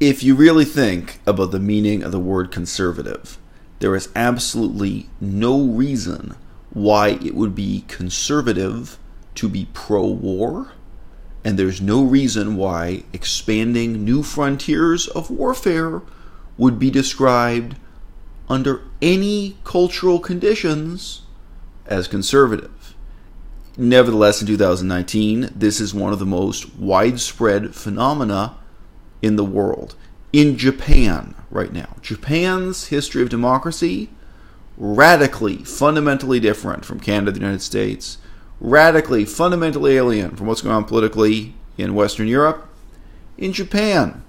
If you really think about the meaning of the word conservative, there is absolutely no reason why it would be conservative to be pro-war, and there's no reason why expanding new frontiers of warfare would be described under any cultural conditions as conservative. Nevertheless, in 2019, this is one of the most widespread phenomena in the world. In Japan right now, Japan's history of democracy, radically, fundamentally different from Canada, the United States, radically, fundamentally alien from what's going on politically in Western Europe. In Japan,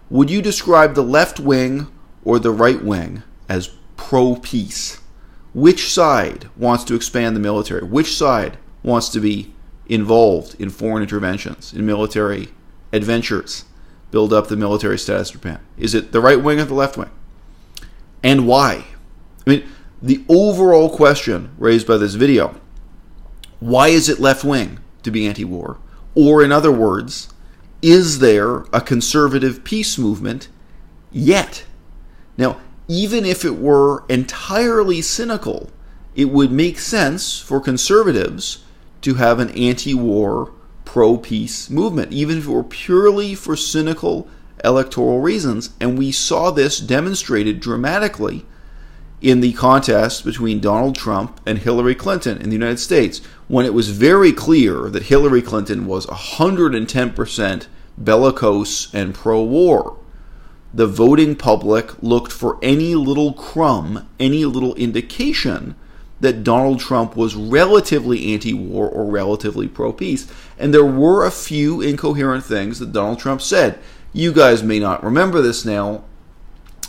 would you describe the left wing or the right wing as pro-peace? Which side wants to expand the military? Which side wants to be involved in foreign interventions, in military adventures, build up the military status of Japan? Is it the right wing or the left wing? And why? I mean, the overall question raised by this video, why is it left wing to be anti-war? Or in other words, is there a conservative peace movement yet? Now, even if it were entirely cynical, it would make sense for conservatives to have an anti-war, pro-peace movement, even if it were purely for cynical electoral reasons. And we saw this demonstrated dramatically in the contest between Donald Trump and Hillary Clinton in the United States, when it was very clear that Hillary Clinton was 110% bellicose and pro-war. The voting public looked for any little crumb, any little indication that Donald Trump was relatively anti-war or relatively pro-peace. And there were a few incoherent things that Donald Trump said. You guys may not remember this now,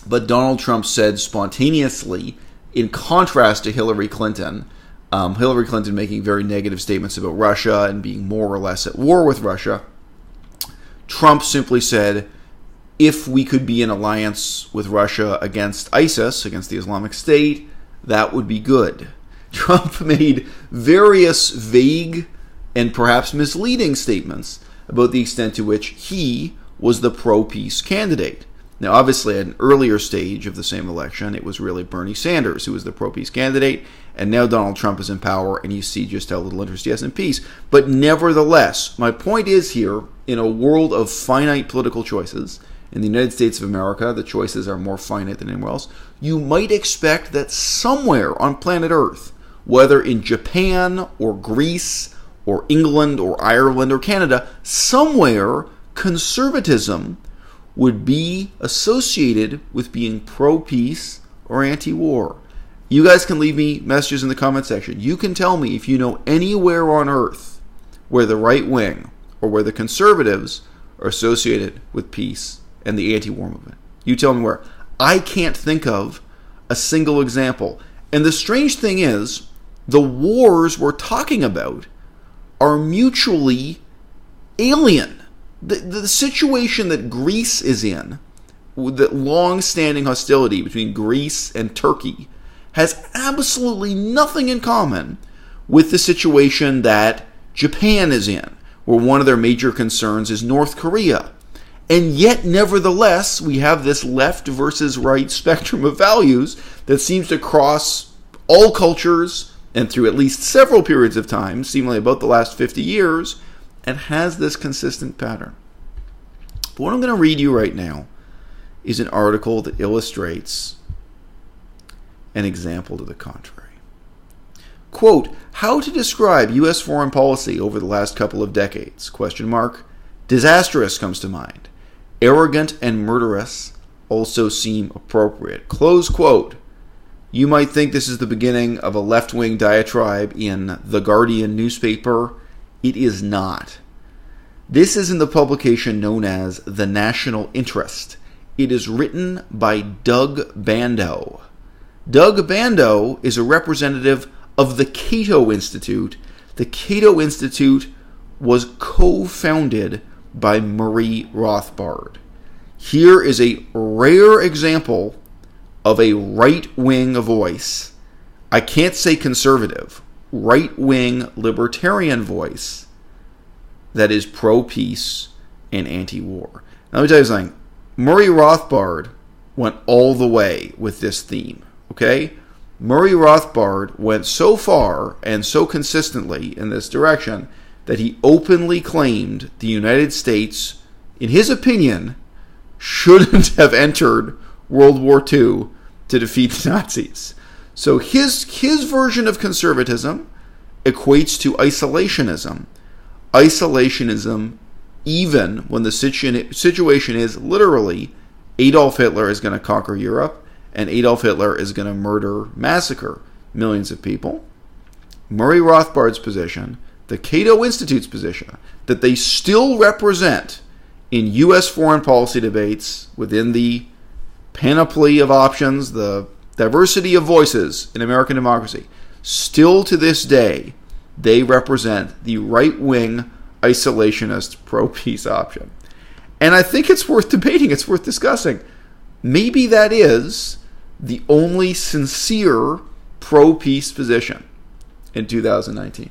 but Donald Trump said spontaneously, in contrast to Hillary Clinton making very negative statements about Russia and being more or less at war with Russia, Trump simply said, if we could be in alliance with Russia against ISIS, against the Islamic State, that would be good. Trump made various vague and perhaps misleading statements about the extent to which he was the pro-peace candidate. Now, obviously, at an earlier stage of the same election, it was really Bernie Sanders who was the pro-peace candidate, and now Donald Trump is in power, and you see just how little interest he has in peace. But nevertheless, my point is here, in a world of finite political choices, in the United States of America, the choices are more finite than anywhere else, you might expect that somewhere on planet Earth, whether in Japan or Greece or England or Ireland or Canada, somewhere conservatism would be associated with being pro-peace or anti-war. You guys can leave me messages in the comment section. You can tell me if you know anywhere on Earth where the right wing or where the conservatives are associated with peace and the anti-war movement. You tell me where. I can't think of a single example. And the strange thing is, the wars we're talking about are mutually alien. The situation that Greece is in, the long-standing hostility between Greece and Turkey, has absolutely nothing in common with the situation that Japan is in, where one of their major concerns is North Korea. And yet, nevertheless, we have this left versus right spectrum of values that seems to cross all cultures and through at least several periods of time, seemingly about the last 50 years, and has this consistent pattern. But what I'm going to read you right now is an article that illustrates an example to the contrary. Quote, how to describe U.S. foreign policy over the last couple of decades? Question mark. Disastrous comes to mind. Arrogant and murderous also seem appropriate. Close quote. You might think this is the beginning of a left-wing diatribe in The Guardian newspaper. It is not. This is in the publication known as The National Interest. It is written by Doug Bandow. Doug Bandow is a representative of the Cato Institute. The Cato Institute was co-founded by Murray Rothbard. Here is a rare example of a right-wing voice. I can't say conservative. Right-wing libertarian voice that is pro-peace and anti-war. Now, let me tell you something. Murray Rothbard went all the way with this theme, okay? Murray Rothbard went so far and so consistently in this direction that he openly claimed the United States, in his opinion, shouldn't have entered World War II to defeat the Nazis. So his version of conservatism equates to isolationism. Isolationism, even when the situation is literally Adolf Hitler is going to conquer Europe and Adolf Hitler is going to massacre millions of people. Murray Rothbard's position, the Cato Institute's position, that they still represent in U.S. foreign policy debates within the panoply of options, the diversity of voices in American democracy, still to this day, they represent the right-wing, isolationist, pro-peace option. And I think it's worth debating, it's worth discussing. Maybe that is the only sincere pro-peace position in 2019.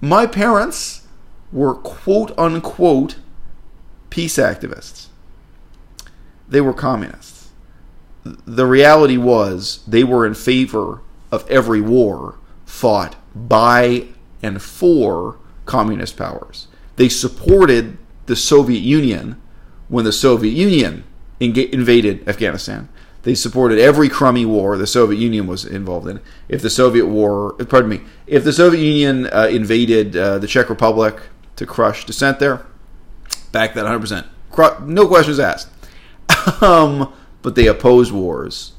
My parents were quote-unquote peace activists. They were communists. The reality was they were in favor of every war fought by and for communist powers. They supported the Soviet Union when the Soviet Union invaded Afghanistan. They supported every crummy war the Soviet Union was involved in. If the Soviet Union invaded the Czech Republic to crush dissent there, back that 100%. No questions asked. But they opposed wars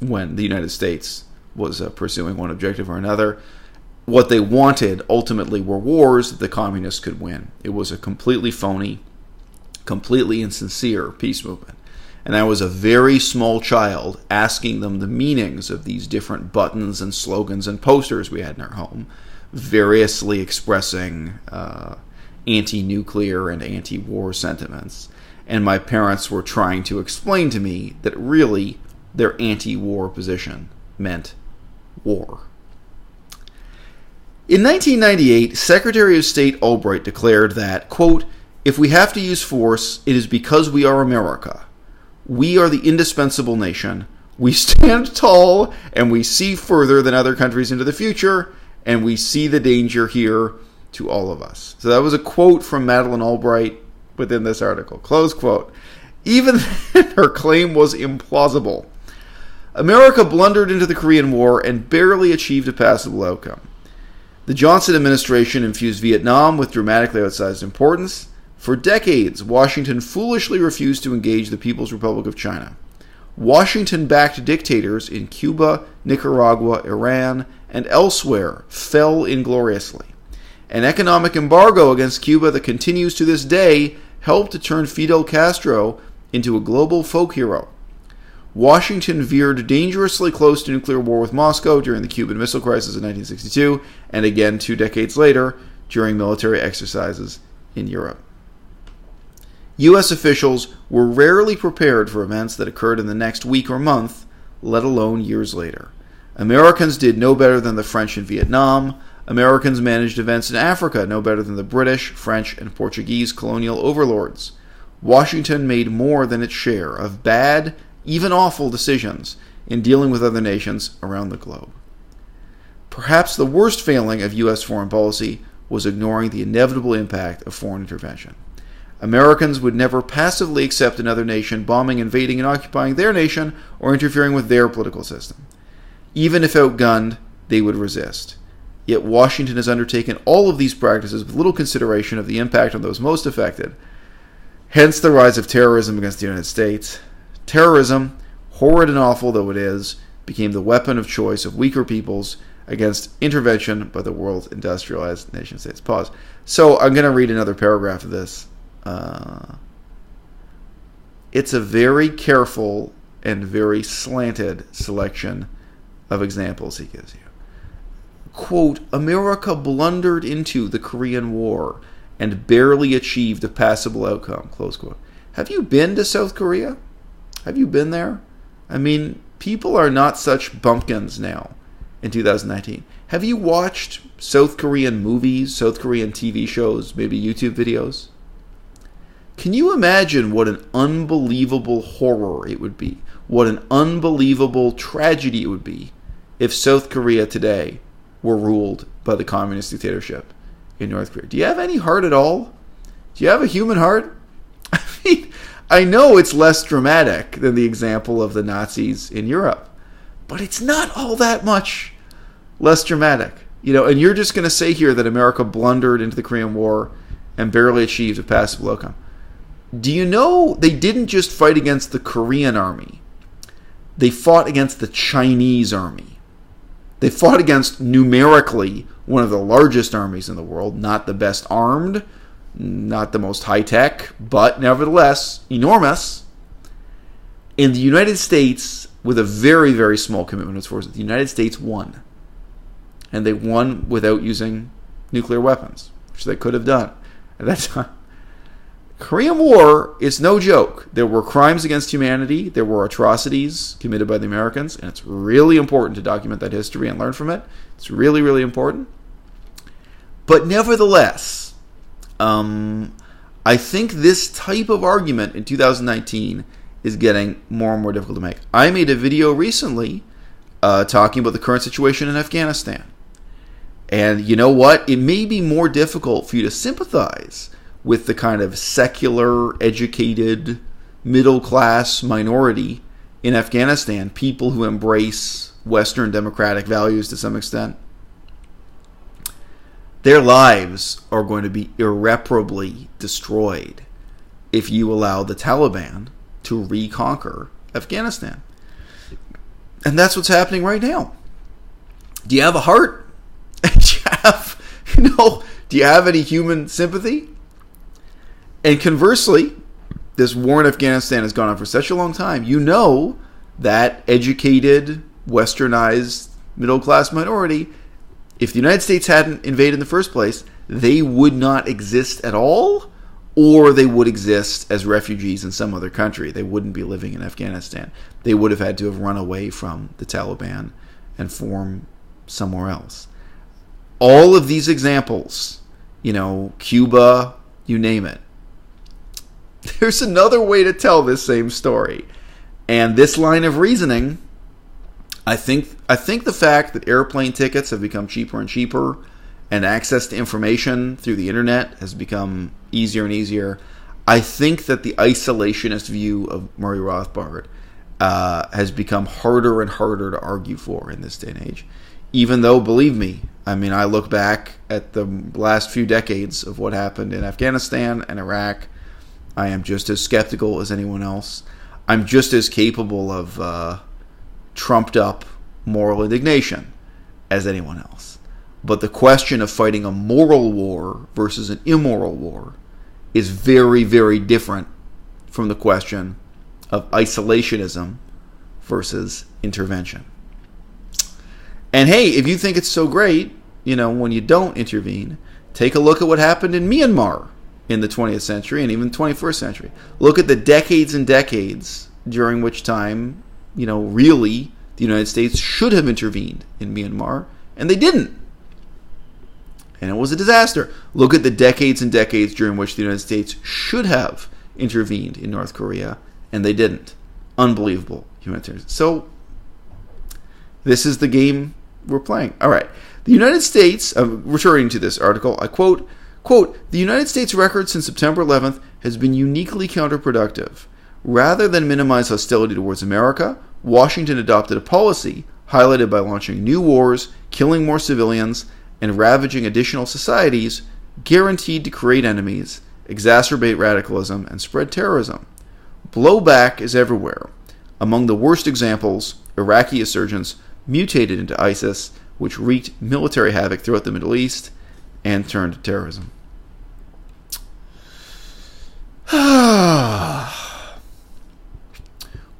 when the United States was pursuing one objective or another. What they wanted ultimately were wars that the communists could win. It was a completely phony, completely insincere peace movement. And I was a very small child asking them the meanings of these different buttons and slogans and posters we had in our home, variously expressing anti-nuclear and anti-war sentiments. And my parents were trying to explain to me that really their anti-war position meant war. In 1998, Secretary of State Albright declared that, quote, "If we have to use force, it is because we are America. We are the indispensable nation. We stand tall and we see further than other countries into the future, and we see the danger here to all of us." So that was a quote from Madeleine Albright within this article. Close quote. Even then, her claim was implausible. America blundered into the Korean War and barely achieved a passable outcome. The Johnson administration infused Vietnam with dramatically outsized importance. For decades, Washington foolishly refused to engage the People's Republic of China. Washington-backed dictators in Cuba, Nicaragua, Iran, and elsewhere fell ingloriously. An economic embargo against Cuba that continues to this day helped to turn Fidel Castro into a global folk hero. Washington veered dangerously close to nuclear war with Moscow during the Cuban Missile Crisis in 1962, and again 2 decades later during military exercises in Europe. U.S. officials were rarely prepared for events that occurred in the next week or month, let alone years later. Americans did no better than the French in Vietnam. Americans managed events in Africa no better than the British, French, and Portuguese colonial overlords. Washington made more than its share of bad, even awful decisions in dealing with other nations around the globe. Perhaps the worst failing of U.S. foreign policy was ignoring the inevitable impact of foreign intervention. Americans would never passively accept another nation bombing, invading, and occupying their nation or interfering with their political system. Even if outgunned, they would resist. Yet Washington has undertaken all of these practices with little consideration of the impact on those most affected. Hence the rise of terrorism against the United States. Terrorism, horrid and awful though it is, became the weapon of choice of weaker peoples against intervention by the world's industrialized nation states. Pause. So I'm going to read another paragraph of this. It's a very careful and very slanted selection of examples he gives you. Quote, "America blundered into the Korean War and barely achieved a passable outcome." Close quote. Have you been to South Korea? Have you been there? I mean, people are not such bumpkins now in 2019. Have you watched South Korean movies, South Korean TV shows, maybe YouTube videos? Can you imagine what an unbelievable horror it would be? What an unbelievable tragedy it would be if South Korea today were ruled by the communist dictatorship in North Korea. Do you have any heart at all? Do you have a human heart? I mean, I know it's less dramatic than the example of the Nazis in Europe, but it's not all that much less dramatic. And you're just going to say here that America blundered into the Korean War and barely achieved a passable outcome. Do you know they didn't just fight against the Korean army? They fought against the Chinese army. They fought against, numerically, one of the largest armies in the world, not the best armed, not the most high-tech, but nevertheless enormous. And the United States, with a very, very small commitment as forces, the United States won. And they won without using nuclear weapons, which they could have done at that time. Korean War is no joke. There were crimes against humanity. There were atrocities committed by the Americans, and it's really important to document that history and learn from it. It's really, really important. But nevertheless, I think this type of argument in 2019 is getting more and more difficult to make. I made a video recently talking about the current situation in Afghanistan. And you know what? It may be more difficult for you to sympathize with the kind of secular, educated, middle-class minority in Afghanistan, people who embrace Western democratic values to some extent. Their lives are going to be irreparably destroyed if you allow the Taliban to reconquer Afghanistan. And that's what's happening right now. Do you have a heart? Do you have any human sympathy? And conversely, this war in Afghanistan has gone on for such a long time. You know that educated, westernized, middle-class minority, if the United States hadn't invaded in the first place, they would not exist at all, or they would exist as refugees in some other country. They wouldn't be living in Afghanistan. They would have had to have run away from the Taliban and form somewhere else. All of these examples, Cuba, you name it. There's another way to tell this same story. And this line of reasoning, I think the fact that airplane tickets have become cheaper and cheaper and access to information through the internet has become easier and easier, I think that the isolationist view of Murray Rothbard has become harder and harder to argue for in this day and age. Even though, believe me, I look back at the last few decades of what happened in Afghanistan and Iraq. I am just as skeptical as anyone else. I'm just as capable of trumped up moral indignation as anyone else. But the question of fighting a moral war versus an immoral war is very, very different from the question of isolationism versus intervention. And hey, if you think it's so great, when you don't intervene, take a look at what happened in Myanmar in the 20th century and even 21st century. Look at the decades and decades during which time, really the United States should have intervened in Myanmar, and they didn't. And it was a disaster. Look at the decades and decades during which the United States should have intervened in North Korea, and they didn't. Unbelievable humanitarian. So, this is the game we're playing. All right. The United States, returning to this article, I quote, "The United States record since September 11th has been uniquely counterproductive. Rather than minimize hostility towards America, Washington adopted a policy highlighted by launching new wars, killing more civilians, and ravaging additional societies, guaranteed to create enemies, exacerbate radicalism, and spread terrorism. Blowback is everywhere. Among the worst examples, Iraqi insurgents mutated into ISIS, which wreaked military havoc throughout the Middle East and turned to terrorism."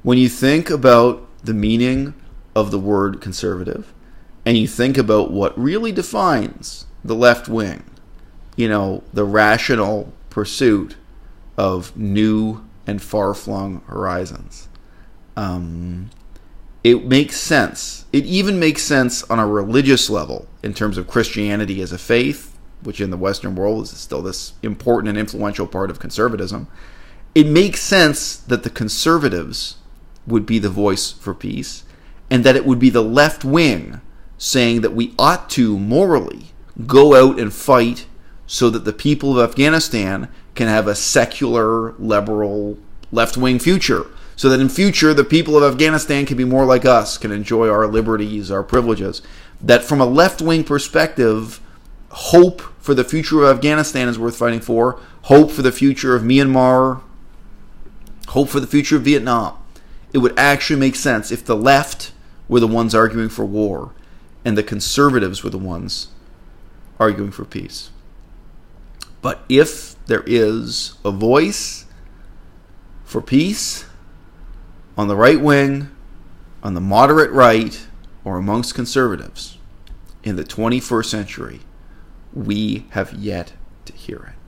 When you think about the meaning of the word conservative, and you think about what really defines the left wing, the rational pursuit of new and far-flung horizons, it makes sense. It even makes sense on a religious level in terms of Christianity as a faith, which in the Western world is still this important and influential part of conservatism, it makes sense that the conservatives would be the voice for peace, and that it would be the left wing saying that we ought to morally go out and fight so that the people of Afghanistan can have a secular, liberal, left-wing future. So that in future, the people of Afghanistan can be more like us, can enjoy our liberties, our privileges. That from a left-wing perspective, hope for the future of Afghanistan is worth fighting for. Hope for the future of Myanmar. Hope for the future of Vietnam. It would actually make sense if the left were the ones arguing for war and the conservatives were the ones arguing for peace. But if there is a voice for peace on the right wing, on the moderate right, or amongst conservatives in the 21st century, we have yet to hear it.